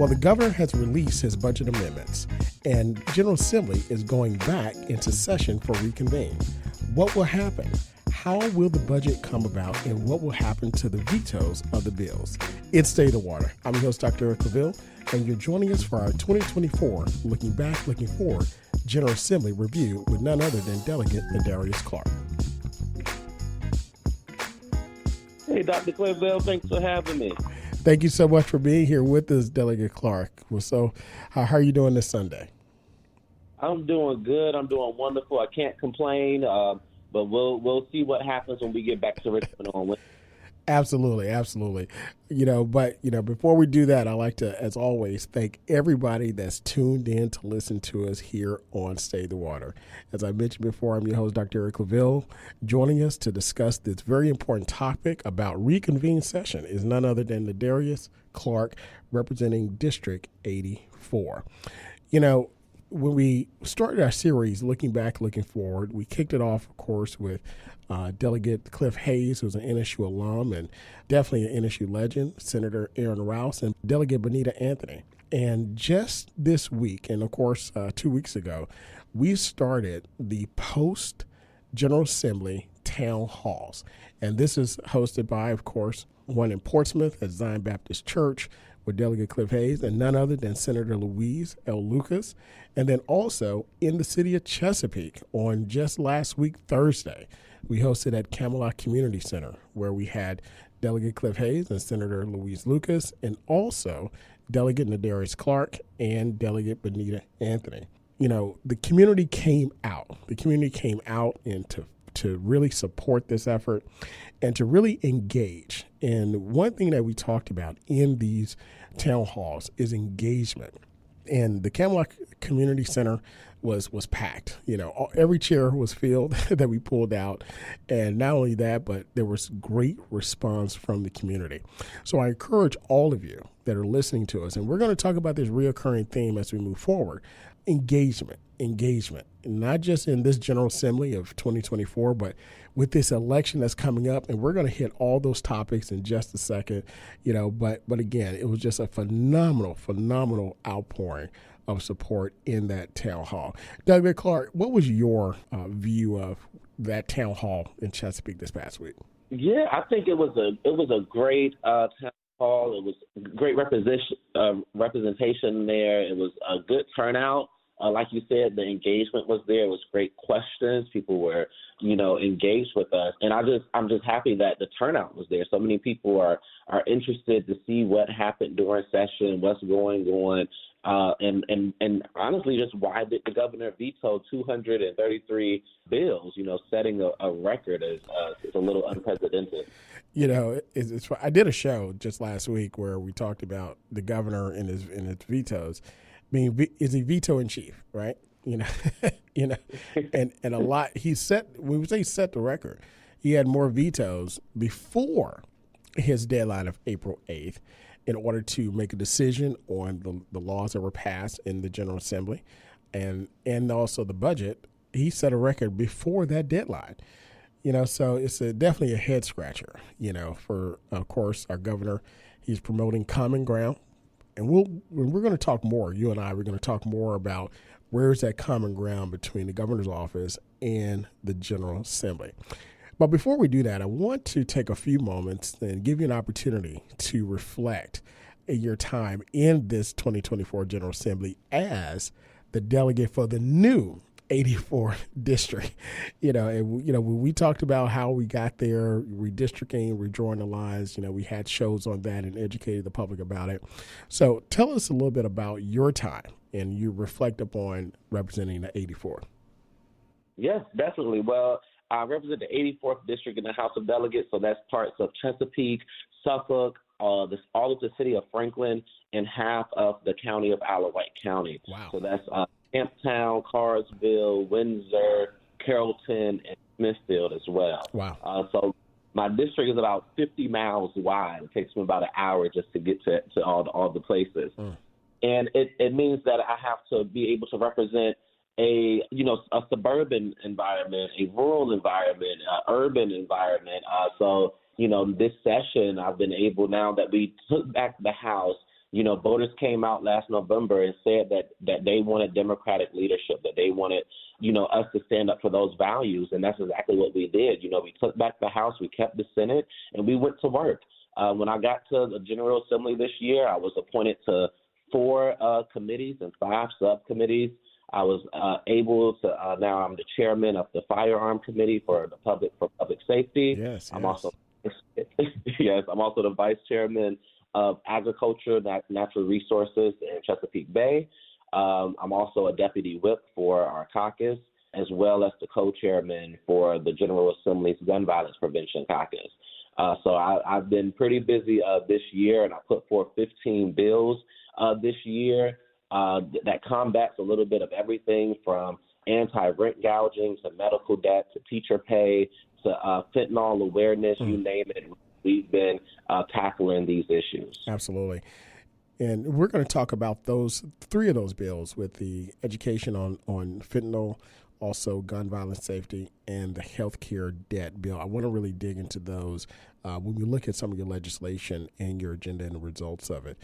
Well, the governor has released his budget amendments, and General Assembly is going back into session for reconvene. What will happen? How will the budget come about, and what will happen to the vetoes of the bills? It's Stay the Water. I'm your host, Dr. Eric LaVille, and you're joining us for our 2024 Looking Back, Looking Forward General Assembly review with none other than Delegate Nadarius Clark. Hey, Dr. Clavell, thanks for having me. Thank you so much for being here with us, Delegate Clark. Well, so how are you doing this Sunday? I'm doing good. I'm doing wonderful. I can't complain, but we'll see what happens when we get back to Richmond on Wednesday. Absolutely. But before we do that, I like to, as always, thank everybody that's tuned in to listen to us here on Stay the Water. As I mentioned before, I'm your host, Dr. Eric LaVille. Joining us to discuss this very important topic about reconvened session is none other than Nadarius Clark, representing District 84. When we started our series, Looking Back, Looking Forward, we kicked it off, of course, with Delegate Cliff Hayes, who's an NSU alum and definitely an NSU legend, Senator Aaron Rouse, and Delegate Bonita Anthony. And just this week, and of course 2 weeks ago, we started the post-General Assembly town halls. And this is hosted by, of course, one in Portsmouth at Zion Baptist Church with Delegate Cliff Hayes and none other than Senator Louise L. Lucas. And then also in the city of Chesapeake on just last week, Thursday, we hosted at Camelot Community Center, where we had Delegate Cliff Hayes and Senator Louise Lucas, and also Delegate Nadarius Clark and Delegate Bonita Anthony. The community came out. The community came out and to really support this effort and to really engage. And one thing that we talked about in these town halls is engagement. And the Camelot Community Center was packed. Every chair was filled that we pulled out. And not only that, but there was great response from the community. So I encourage all of you that are listening to us, and we're going to talk about this reoccurring theme as we move forward, engagement, not just in this General Assembly of 2024, but with this election that's coming up. And we're going to hit all those topics in just a second, but again, it was just a phenomenal outpouring of support in that town hall. Douglas Clark, what was your view of that town hall in Chesapeake this past week? Yeah, I think it was a great town hall. It was great representation there. It was a good turnout. Like you said, the engagement was there. It was great questions. People were, engaged with us. And I'm just happy that the turnout was there. So many people are interested to see what happened during session, what's going on, and honestly, just why did the governor veto 233 bills? Setting a record is a little unprecedented. I did a show just last week where we talked about the governor and his vetoes. I mean, is he veto in chief, right? And a lot, when we say set the record, he had more vetoes before his deadline of April 8th in order to make a decision on the laws that were passed in the General Assembly and also the budget. He set a record before that deadline. So it's definitely a head scratcher, for, of course, our governor. He's promoting common ground. And we're going to talk more, you and I, we're going to talk more about where is that common ground between the governor's office and the General Assembly. But before we do that, I want to take a few moments and give you an opportunity to reflect in your time in this 2024 General Assembly as the delegate for the new 84 district. When we talked about how we got there, redistricting, redrawing the lines, we had shows on that and educated the public about it. So tell us a little bit about your time and you reflect upon representing the 84. Yes, definitely. Well, I represent the 84th district in the House of Delegates, so that's parts of Chesapeake, Suffolk, all of the city of Franklin, and half of the county of Isle of Wight County. Wow. So that's Camptown, Carsville, Windsor, Carrollton, and Smithfield as well. Wow. So my district is about 50 miles wide. It takes me about an hour just to get to all the places. And it means that I have to be able to represent a suburban environment, a rural environment, urban environment. So this session, I've been able, now that we took back the House, Voters came out last November and said that they wanted Democratic leadership, that they wanted, us to stand up for those values. And that's exactly what we did. We took back the House, we kept the Senate, and we went to work. When I got to the General Assembly this year, I was appointed to 4 committees and 5 subcommittees. I was able to, now I'm the chairman of the Firearm Committee for public safety. Yes. I'm also the vice chairman of Agriculture, Natural Resources in Chesapeake Bay. I'm also a deputy whip for our caucus, as well as the co-chairman for the General Assembly's Gun Violence Prevention Caucus. So I've been pretty busy this year, and I put forth 15 bills this year that combats a little bit of everything from anti-rent gouging to medical debt to teacher pay to fentanyl awareness, you name it. We've been tackling these issues. Absolutely. And we're going to talk about 3 of those bills, with the education on fentanyl, also gun violence safety, and the healthcare debt bill. I want to really dig into those when we look at some of your legislation and your agenda and the results of it.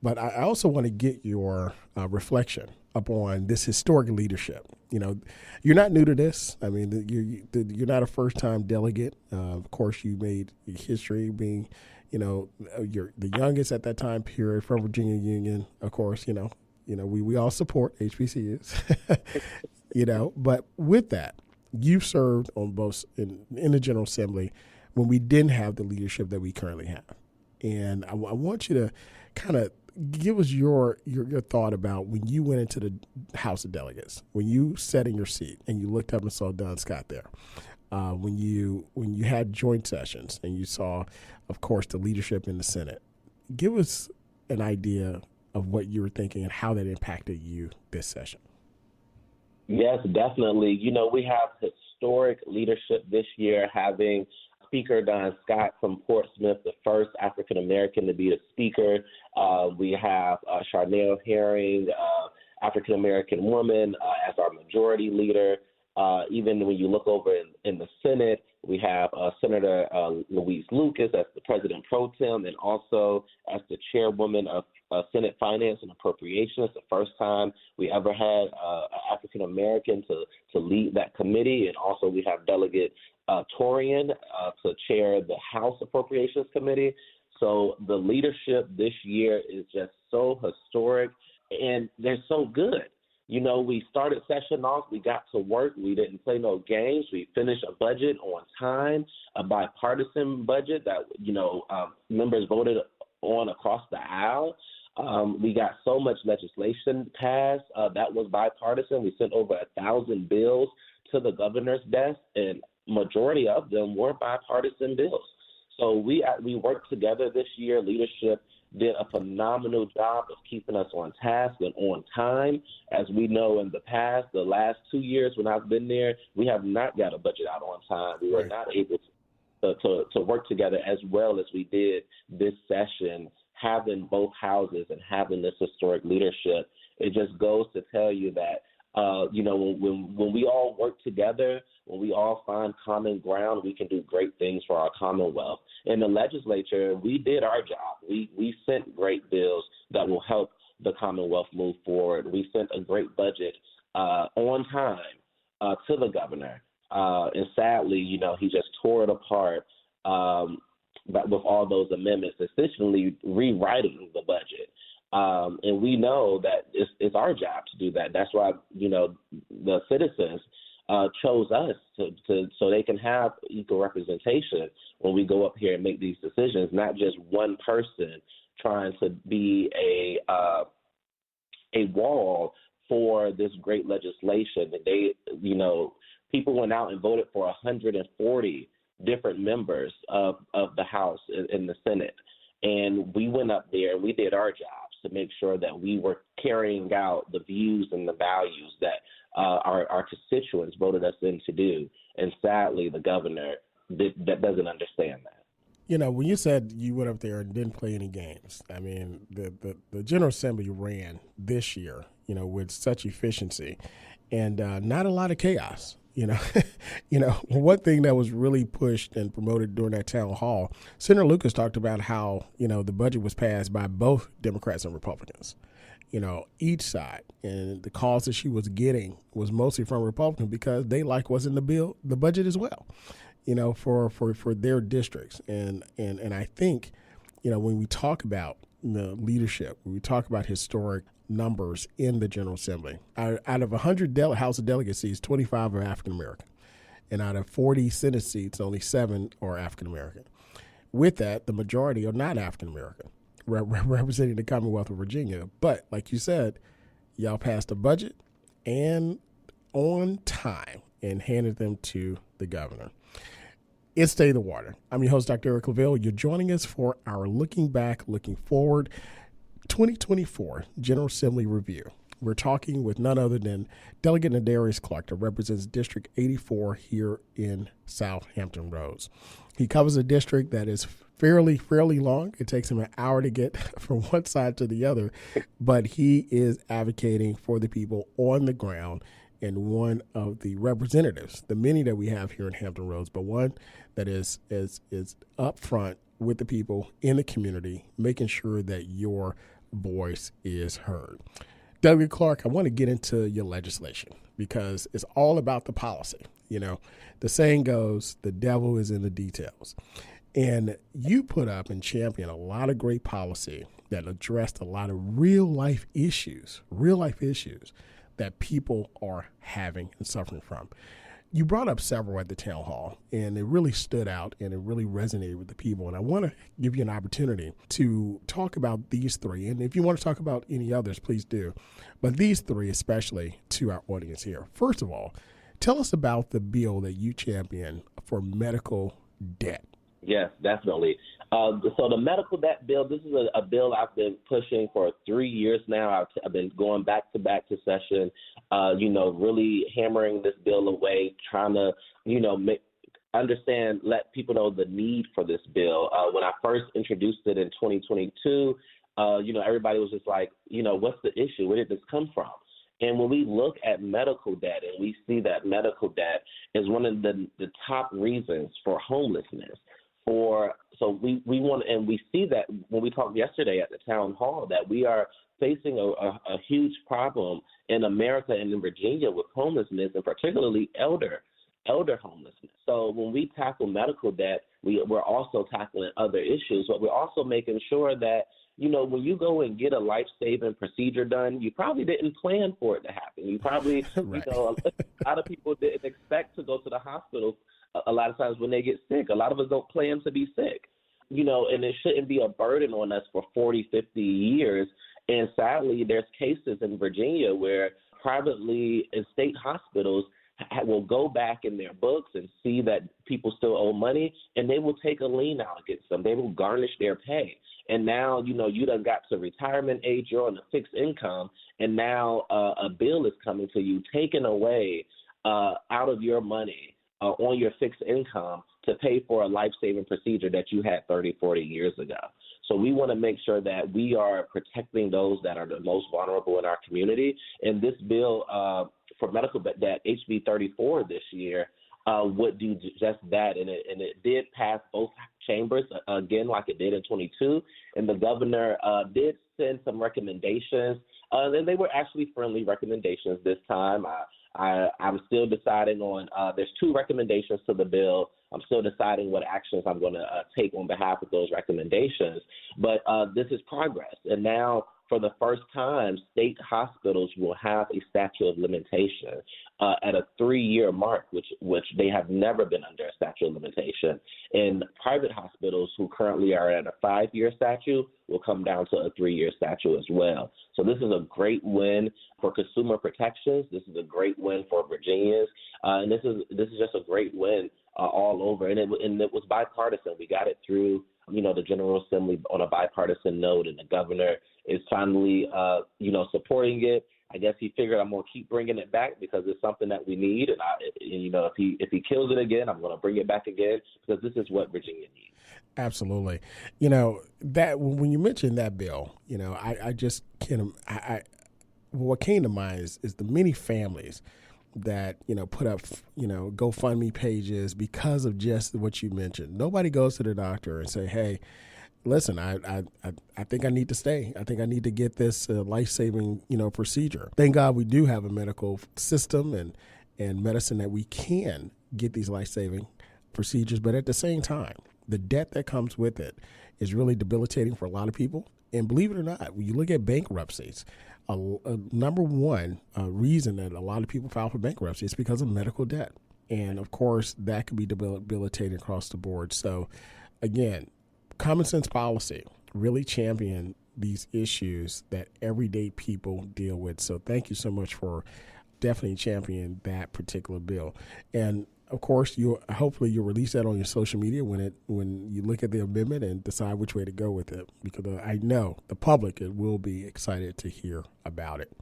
But I also want to get your reflection upon this historic leadership. You're not new to this. I mean, you're not a first-time delegate. Of course, you made history being, you're the youngest at that time period from Virginia Union. Of course, we all support HBCUs. But with that, you've served on both in the General Assembly when we didn't have the leadership that we currently have. And I want you to kind of give us your thought about when you went into the House of Delegates, when you sat in your seat and you looked up and saw Don Scott there, when you had joint sessions and you saw, of course, the leadership in the Senate. Give us an idea of what you were thinking and how that impacted you this session. Yes, definitely. We have historic leadership this year, having Speaker Don Scott from Portsmouth, the first African-American to be a speaker. We have Charnel Herring, African-American woman, as our majority leader. Even when you look over in the Senate, we have Senator Louise Lucas as the president pro tem, and also as the chairwoman of Senate Finance and Appropriations. The first time we ever had an African-American to lead that committee. And also we have Delegate Torian to chair the House Appropriations Committee. So the leadership this year is just so historic, and they're so good. We started session off, we got to work, we didn't play no games, we finished a budget on time, a bipartisan budget that, members voted on across the aisle. We got so much legislation passed that was bipartisan. We sent over 1,000 bills to the governor's desk, and majority of them were bipartisan bills. So we worked together this year. Leadership did a phenomenal job of keeping us on task and on time. As we know, in the past, the last 2 years when I've been there, we have not got a budget out on time. We were not able to work together as well as we did this session, having both houses and having this historic leadership. It just goes to tell you that, when we all work together, when we all find common ground, we can do great things for our Commonwealth. In the legislature, we did our job. We sent great bills that will help the Commonwealth move forward. We sent a great budget on time to the governor. And sadly, he just tore it apart with all those amendments, essentially rewriting the budget. And we know that it's our job to do that. That's why, the citizens chose us so they can have equal representation when we go up here and make these decisions, not just one person trying to be a wall for this great legislation. They, people went out and voted for 140 different members of the House and the Senate. And we went up there and we did our jobs to make sure that we were carrying out the views and the values that our constituents voted us in to do. And sadly, the governor that doesn't understand that. When you said you went up there and didn't play any games, I mean, the General Assembly ran this year, with such efficiency and not a lot of chaos. One thing that was really pushed and promoted during that town hall, Senator Lucas talked about how, the budget was passed by both Democrats and Republicans, each side. And the calls that she was getting was mostly from Republicans because they like what's in the budget as well, for their districts. And I think, when we talk about the leadership, when we talk about historic numbers in the General Assembly, out of 100 House of Delegate seats, 25 are African American. And out of 40 Senate seats, only 7 are African American. With that, the majority are not African American, representing the Commonwealth of Virginia. But like you said, y'all passed a budget and on time and handed them to the governor. It's Stay the Water. I'm your host, Dr. Eric Lavelle. You're joining us for our Looking Back, Looking Forward 2024 General Assembly Review. We're talking with none other than Delegate Nadarius Clark, that represents District 84 here in Southampton Roads. He covers a district that is fairly long. It takes him an hour to get from one side to the other, but he is advocating for the people on the ground and one of the representatives, the many that we have here in Hampton Roads, but one that is up front with the people in the community, making sure that your voice is heard. Delegate Clark, I want to get into your legislation because it's all about the policy. The saying goes, the devil is in the details. And you put up and champion a lot of great policy that addressed a lot of real life issues that people are having and suffering from. You brought up several at the town hall, and it really stood out and it really resonated with the people. And I want to give you an opportunity to talk about these three. And if you want to talk about any others, please do. But these three, especially to our audience here. First of all, tell us about the bill that you champion for medical debt. Yes, definitely. So the medical debt bill, this is a bill I've been pushing for 3 years now. I've been going back to session, really hammering this bill away, trying to, let people know the need for this bill. When I first introduced it in 2022, everybody was just like, what's the issue? Where did this come from? And when we look at medical debt and we see that medical debt is one of the top reasons for homelessness. So we want, and we see that when we talked yesterday at the town hall, that we are facing a huge problem in America and in Virginia with homelessness, and particularly elder homelessness. So when we tackle medical debt, we're also tackling other issues, but we're also making sure that, when you go and get a life-saving procedure done, you probably didn't plan for it to happen. You probably, Right. A lot of people didn't expect to go to the hospital a lot of times when they get sick. A lot of us don't plan to be sick, and it shouldn't be a burden on us for 40, 50 years. And sadly, there's cases in Virginia where privately and state hospitals will go back in their books and see that people still owe money, and they will take a lien out against them. They will garnish their pay. And now, you done got to retirement age, you're on a fixed income, and now a bill is coming to you, taken away out of your money on your fixed income to pay for a life-saving procedure that you had 30, 40 years ago. So we want to make sure that we are protecting those that are the most vulnerable in our community. And this bill for medical debt, HB 34 this year, would do just that. And it did pass both chambers again, like it did in 22. And the governor did send some recommendations. And they were actually friendly recommendations this time. I'm still deciding on, there's 2 recommendations to the bill. I'm still deciding what actions I'm going to take on behalf of those recommendations. But this is progress. And now, for the first time, state hospitals will have a statute of limitation at a 3-year mark, which they have never been under a statute of limitation. And private hospitals who currently are at a 5-year statute will come down to a 3-year statute as well. So this is a great win for consumer protections. This is a great win for Virginians. And this is just a great win all over. And it was bipartisan. We got it through, the General Assembly on a bipartisan note, and the governor is finally, supporting it. I guess he figured I'm going to keep bringing it back because it's something that we need. And if he kills it again, I'm going to bring it back again because this is what Virginia needs. Absolutely. That when you mentioned that bill, I just can't. What came to mind is the many families that, put up, GoFundMe pages because of just what you mentioned. Nobody goes to the doctor and say, hey, listen, I think I need to stay. I think I need to get this life-saving, procedure. Thank God we do have a medical system and medicine that we can get these life-saving procedures. But at the same time, the debt that comes with it is really debilitating for a lot of people. And believe it or not, when you look at bankruptcies, a number one reason that a lot of people file for bankruptcy is because of medical debt. And of course, that can be debilitating across the board. So again, common sense policy really champion these issues that everyday people deal with. So thank you so much for definitely championing that particular bill. And of course, hopefully you'll release that on your social media when you look at the amendment and decide which way to go with it, because I know the public will be excited to hear about it.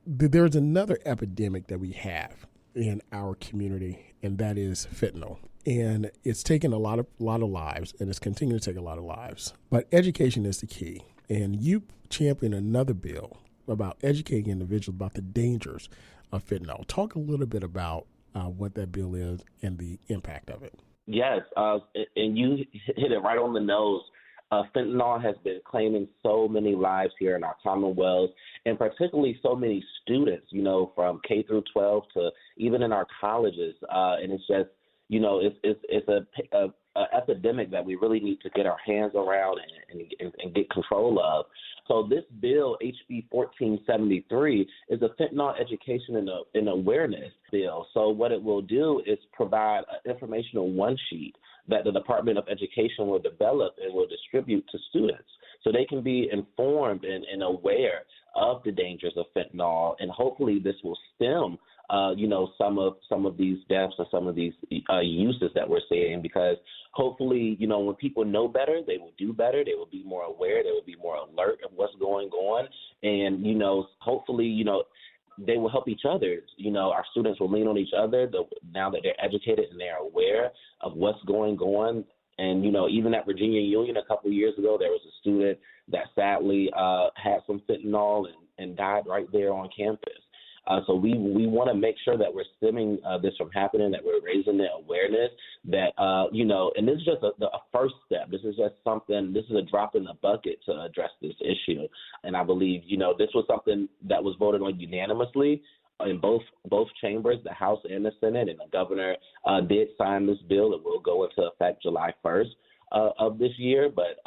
There's another epidemic that we have in our community, and that is fentanyl. And it's taken a lot of lives, and it's continuing to take a lot of lives. But education is the key. And you champion another bill about educating individuals about the dangers of fentanyl. Talk a little bit about what that bill is and the impact of it. Yes, and you hit it right on the nose. Fentanyl has been claiming so many lives here in our Commonwealth, and particularly so many students, from K through 12 to even in our colleges. And it's just, it's a epidemic that we really need to get our hands around and get control of. So this bill, HB 1473, is a fentanyl education and awareness bill. So what it will do is provide an informational one sheet that the Department of Education will develop and will distribute to students so they can be informed and aware of the dangers of fentanyl. And hopefully this will stem some of these deaths or some of these uses that we're seeing, because hopefully, when people know better, they will do better. They will be more aware. They will be more alert of what's going on. And, hopefully, they will help each other. Our students will lean on each other now that they're educated and they're aware of what's going on. And, even at Virginia Union a couple of years ago, there was a student that sadly had some fentanyl and died right there on campus. So we want to make sure that we're stemming this from happening, that we're raising the awareness that, and this is just a first step. This is a drop in the bucket to address this issue. And I believe, this was something that was voted on unanimously in both chambers, the House and the Senate, and the governor did sign this bill. It will go into effect July 1st of this year. But,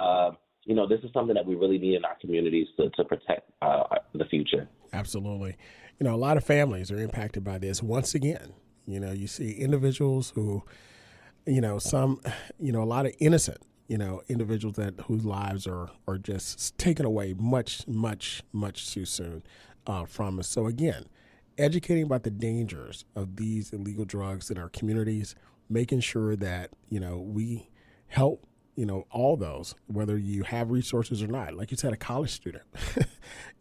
this is something that we really need in our communities to protect the future. Absolutely. A lot of families are impacted by this. Once again, you see individuals who, some, a lot of innocent, individuals whose lives are just taken away much, much, much too soon from us. So again, educating about the dangers of these illegal drugs in our communities, making sure that, we help all those, whether you have resources or not. Like you said, a college student,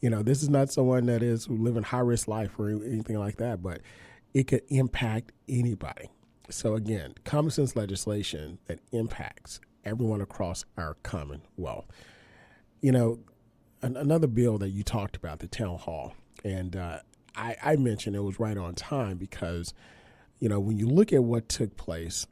this is not someone who live in high risk life or anything like that, but it could impact anybody. So again, common sense legislation that impacts everyone across our Commonwealth. Another bill that you talked about, the town hall, and I mentioned it was right on time because, when you look at what took place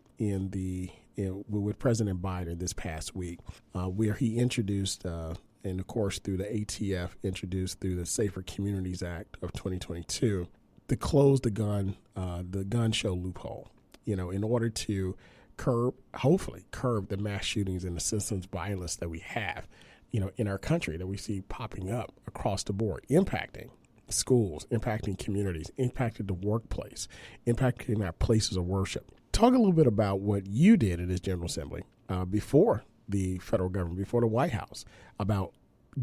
with President Biden this past week, where he introduced, and of course through the ATF, introduced through the Safer Communities Act of 2022, to close the gun show loophole, in order to hopefully curb the mass shootings and the systems of violence that we have, in our country, that we see popping up across the board, impacting schools, impacting communities, impacting the workplace, impacting our places of worship. Talk a little bit about what you did in this General Assembly before the federal government, before the White House, about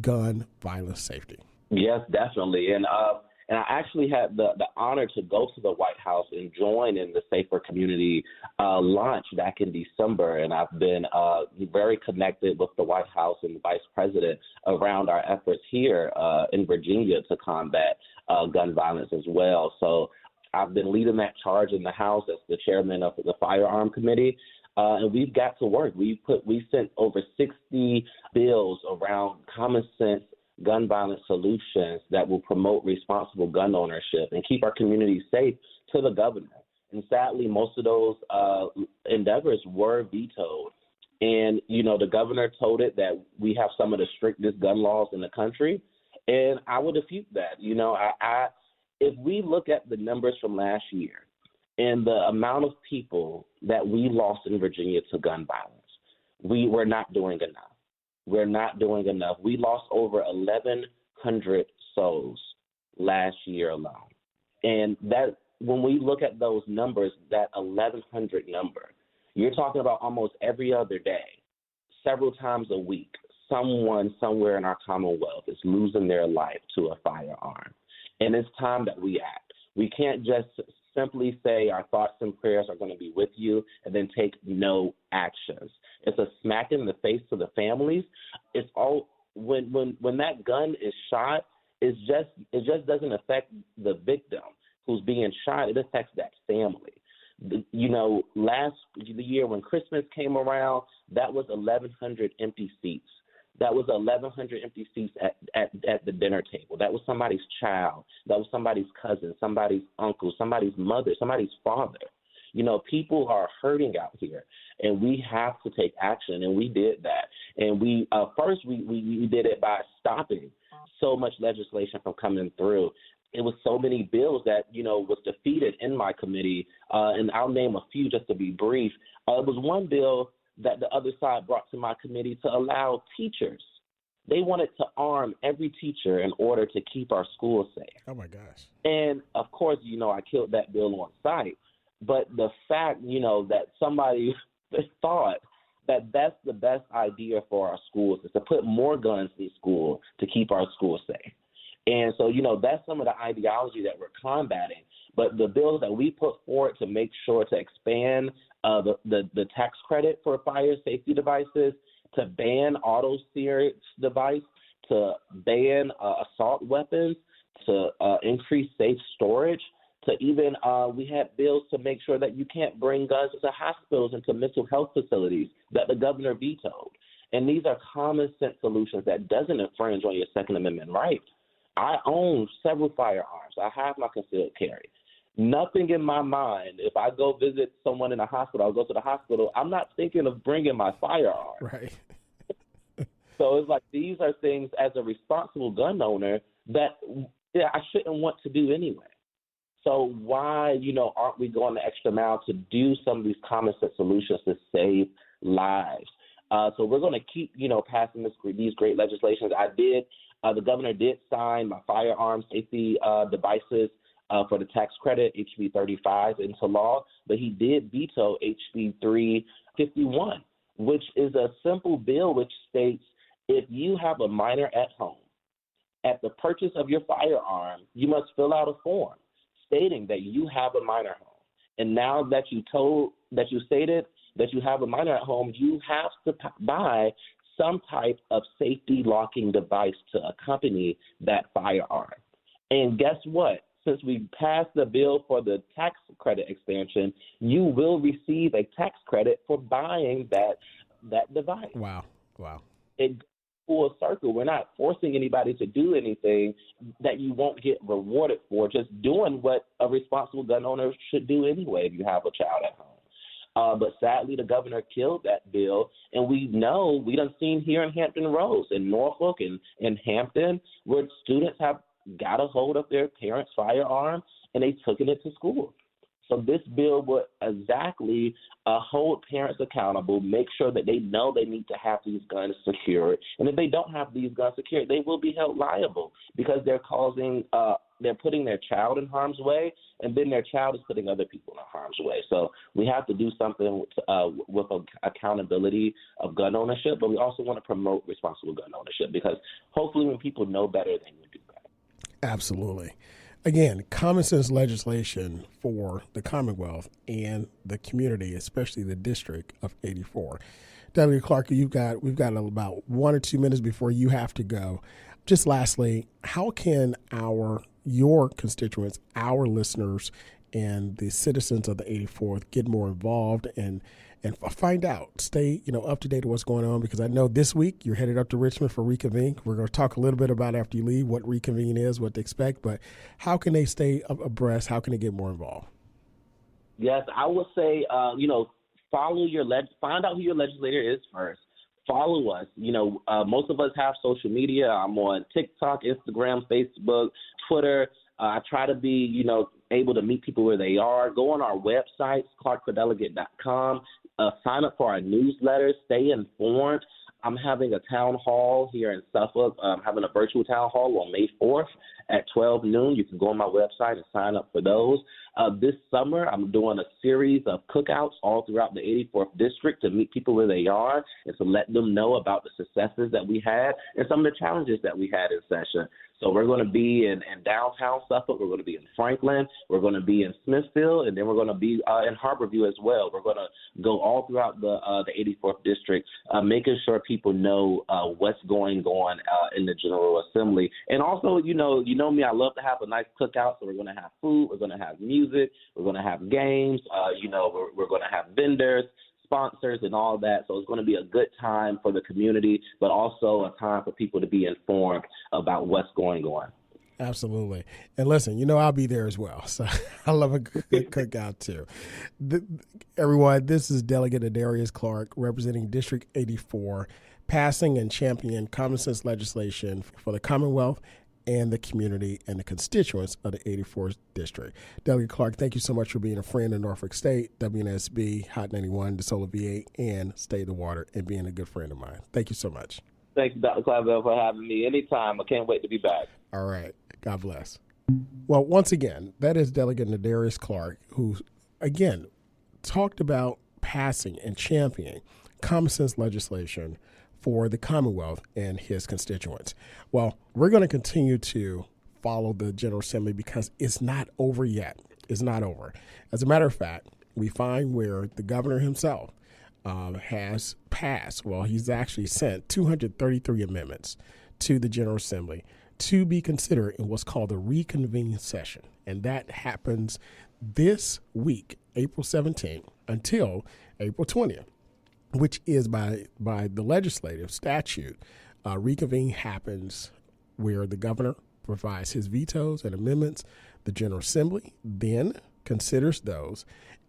gun violence safety. Yes, definitely. And I actually had the honor to go to the White House and join in the Safer Community launch back in December. And I've been very connected with the White House and the Vice President around our efforts here in Virginia to combat gun violence as well. So I've been leading that charge in the House as the chairman of the Firearm Committee, and we've got to work. We sent over 60 bills around common sense gun violence solutions that will promote responsible gun ownership and keep our communities safe to the governor. And sadly, most of those endeavors were vetoed. And, the governor told it that we have some of the strictest gun laws in the country. And I would refute that. If we look at the numbers from last year and the amount of people that we lost in Virginia to gun violence, we're not doing enough. We're not doing enough. We lost over 1,100 souls last year alone. And that, when we look at those numbers, that 1,100 number, you're talking about almost every other day, several times a week, someone somewhere in our Commonwealth is losing their life to a firearm. And it's time that we act. We can't just simply say our thoughts and prayers are going to be with you and then take no actions. It's a smack in the face to the families. It's all when that gun is shot, it just doesn't affect the victim who's being shot. It affects that family. Last year when Christmas came around, that was 1,100 empty seats. That was 1,100 empty seats at the dinner table. That was somebody's child. That was somebody's cousin, somebody's uncle, somebody's mother, somebody's father. People are hurting out here, and we have to take action, and we did that. And we did it by stopping so much legislation from coming through. It was so many bills that, was defeated in my committee, and I'll name a few just to be brief. It was one bill that the other side brought to my committee to allow teachers. They wanted to arm every teacher in order to keep our schools safe. Oh, my gosh. And, of course, I killed that bill on sight. But the fact, that somebody thought that that's the best idea for our schools is to put more guns in school to keep our schools safe. And so, that's some of the ideology that we're combating. But the bills that we put forward to make sure to expand the tax credit for fire safety devices, to ban auto search device, to ban assault weapons, to increase safe storage, to even we had bills to make sure that you can't bring guns to hospitals and to mental health facilities that the governor vetoed. And these are common sense solutions that doesn't infringe on your Second Amendment right. I own several firearms. I have my concealed carry. Nothing in my mind, if I go visit someone in a hospital, I'll go to the hospital, I'm not thinking of bringing my firearm. Right. So it's like these are things as a responsible gun owner that I shouldn't want to do anyway. So why, aren't we going the extra mile to do some of these common sense solutions to save lives? So we're going to keep, passing these great legislations. The governor did sign my firearm safety devices for the tax credit, HB 35, into law, but he did veto HB 351, which is a simple bill which states if you have a minor at home, at the purchase of your firearm, you must fill out a form stating that you have a minor at home. And now that you stated that you have a minor at home, you have to buy some type of safety locking device to accompany that firearm. And guess what? Since we passed the bill for the tax credit expansion, you will receive a tax credit for buying that device. Wow. It full circle. We're not forcing anybody to do anything that you won't get rewarded for, just doing what a responsible gun owner should do anyway if you have a child at home. But sadly, the governor killed that bill, and we done seen here in Hampton Roads, in Norfolk, and in Hampton, where students have got a hold of their parents' firearm, and they took it to school. So this bill would exactly hold parents accountable, make sure that they know they need to have these guns secured. And if they don't have these guns secured, they will be held liable because they're putting their child in harm's way, and then their child is putting other people in harm's way. So we have to do something with accountability of gun ownership, but we also want to promote responsible gun ownership because hopefully when people know better, they will do better. Absolutely. Again, common sense legislation for the Commonwealth and the community, especially the District of 84. Delegate Clark, we've got about 1 or 2 minutes before you have to go. Just lastly, how can your constituents, our listeners, and the citizens of the 84th get more involved and and find out, stay, up to date with what's going on, because I know this week you're headed up to Richmond for Reconvene. We're going to talk a little bit about after you leave what Reconvene is, what to expect, but how can they stay abreast? How can they get more involved? Yes, I would say, find out who your legislator is first. Follow us. Most of us have social media. I'm on TikTok, Instagram, Facebook, Twitter. I try to be, able to meet people where they are. Go on our website, clarkfordelegate.com. Sign up for our newsletter. Stay informed. I'm having a town hall here in Suffolk. I'm having a virtual town hall on May 4th at 12 noon. You can go on my website and sign up for those. This summer, I'm doing a series of cookouts all throughout the 84th District to meet people where they are and to let them know about the successes that we had and some of the challenges that we had in session. So we're going to be in downtown Suffolk. We're going to be in Franklin. We're going to be in Smithfield, and then we're going to be in Harborview as well. We're going to go all throughout the 84th District, making sure people know what's going on in the General Assembly. And also, you know me, I love to have a nice cookout. So we're going to have food. We're going to have music. We're going to have games. We're going to have vendors, sponsors, and all that. So it's going to be a good time for the community, but also a time for people to be informed about what's going on. Absolutely. And listen, I'll be there as well. So I love a good cookout too. Everyone, this is Delegate Nadarius Clark representing District 84, passing and championing common sense legislation for the Commonwealth and the community and the constituents of the 84th District. Delegate Clark, thank you so much for being a friend of Norfolk State, WNSB, Hot 91, DeSola VA, and Stay the Water, and being a good friend of mine. Thank you so much. Thank you, Dr. Clavel, for having me. Anytime. I can't wait to be back. All right. God bless. Well, once again, that is Delegate Nadarius Clark, who, again, talked about passing and championing common sense legislation for the Commonwealth and his constituents. Well, we're going to continue to follow the General Assembly because it's not over yet. It's not over. As a matter of fact, we find where the governor himself has passed, he's actually sent 233 amendments to the General Assembly to be considered in what's called the reconvene session. And that happens this week, April 17th, until April 20th. Which is by the legislative statute. Reconvene happens where the governor provides his vetoes and amendments. The General Assembly then considers those,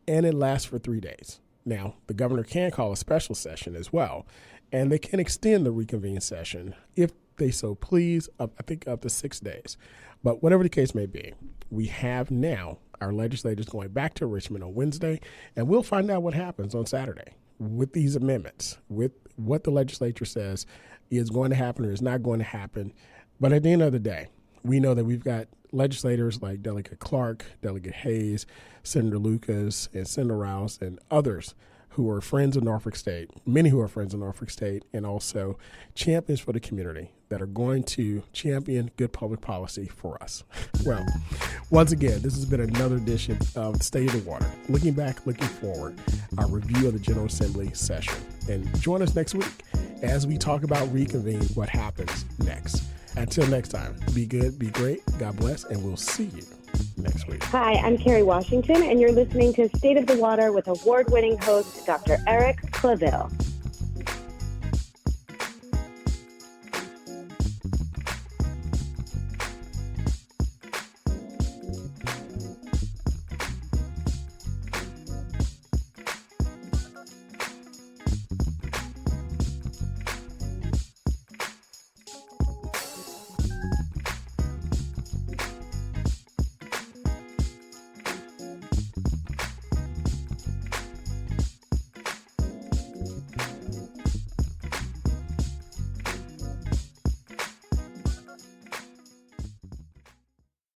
and it lasts for 3 days. Now, the governor can call a special session as well, and they can extend the reconvene session if they so please, up to 6 days. But whatever the case may be, we have now our legislators going back to Richmond on Wednesday, and we'll find out what happens on Saturday with these amendments, with what the legislature says is going to happen or is not going to happen. But at the end of the day, we know that we've got legislators like Delegate Clark, Delegate Hayes, Senator Lucas, and Senator Rouse, and others who are friends of Norfolk State, many who are friends of Norfolk State, and also champions for the community that are going to champion good public policy for us. Well, once again, this has been another edition of State of the Water. Looking back, looking forward, our review of the General Assembly session. And join us next week as we talk about reconvene, what happens next. Until next time, be good, be great, God bless, and we'll see you next week. Hi, I'm Carrie Washington, and you're listening to State of the Water with award-winning host Dr. Eric Clavel.